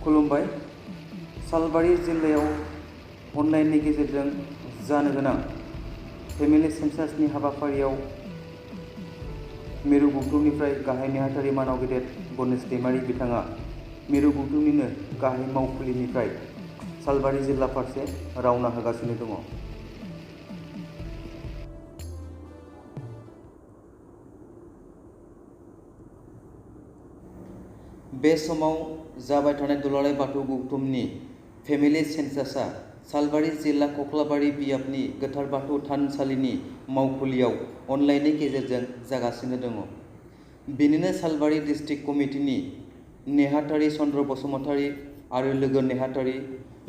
खुलुमबाय। सालबारि जिल्लायाव अनलाइननि गेजेरजों जानो गोनां फेमिलि सेन्सासनि हाबाफारियाव मिरु गौथुमनिफ्राय गाहाय नेहाथारि मानाव गेदेर गणेश दैमारि बिथाङा मिरु गौथुमनिनो गाहाय मावखुलिनिफ्राय सालबारि जिल्ला फारसे रावना होगासिनो दङ। बे समाव जाबाय थानाय दुलाराय बाथौ गौथुमनि फेमिलि सेन्सासआ सालबारि जिल्ला कक्लाबारि बियाबनि गोथार बाथौ थानसालिनि मावखुलियाव अनलाइननि गेजेरजों जागासिनो दङ। बेनिनो सालबारि डिस्ट्रिक्ट कमिटिनि नेहाथारि चन्द्र बसुमतारी आरो लोगो नेहाथारि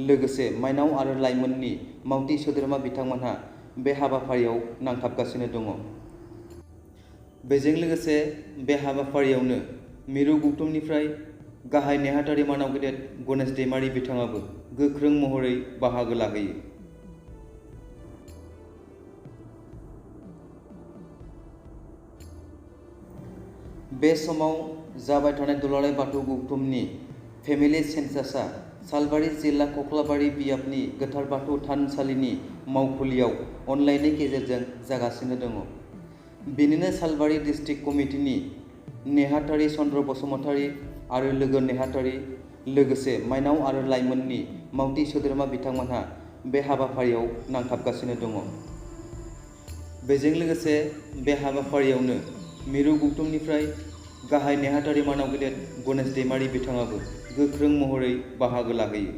लोगोसे माइनाव आरो लाइमोननि मावथि सोद्रोमा बिथांमोनहा बे हाबाफारियाव नांथाबगासिनो दङ। बेजों लोगोसे बे हाबाफारियावनो मिरु गौथुमनिफ्राय गाहाय नेहाथारि मानाव गेदेर गणेश दैमारि बिथाङाबो गोख्रों महरै बाहागो लाहैयो। बे समाव जाबाय थानाय दुलाराय बाथौ गौथुमनि फेमिलि सेन्सासआ सालबारि जिल्ला कक्लाबारि बियाबनि गोथार बाथौ थानसालिनि मावखुलियाव अनलाइननि गेजेरजों जागासिनो दङ। बेनिनो सालबारि डिस्ट्रिक्ट कमिटिनि नेहाथारि चन्द्र बसुमतारी आरो लोगो नेहाथारि लोगोसे माइनाव आरो लाइमोननि मावथि सोद्रोमा बिथांमोनहा बे हाबाफारियाव नांथाबगासिनो दङ। बेजों लोगोसे बे हाबाफारियावनो मिरु गौथुमनिफ्राय गाहाय नेहाथारि मानाव गेदेर गणेश दैमारि बिथाङाबो गोख्रों महरै बाहागो लाहैयो।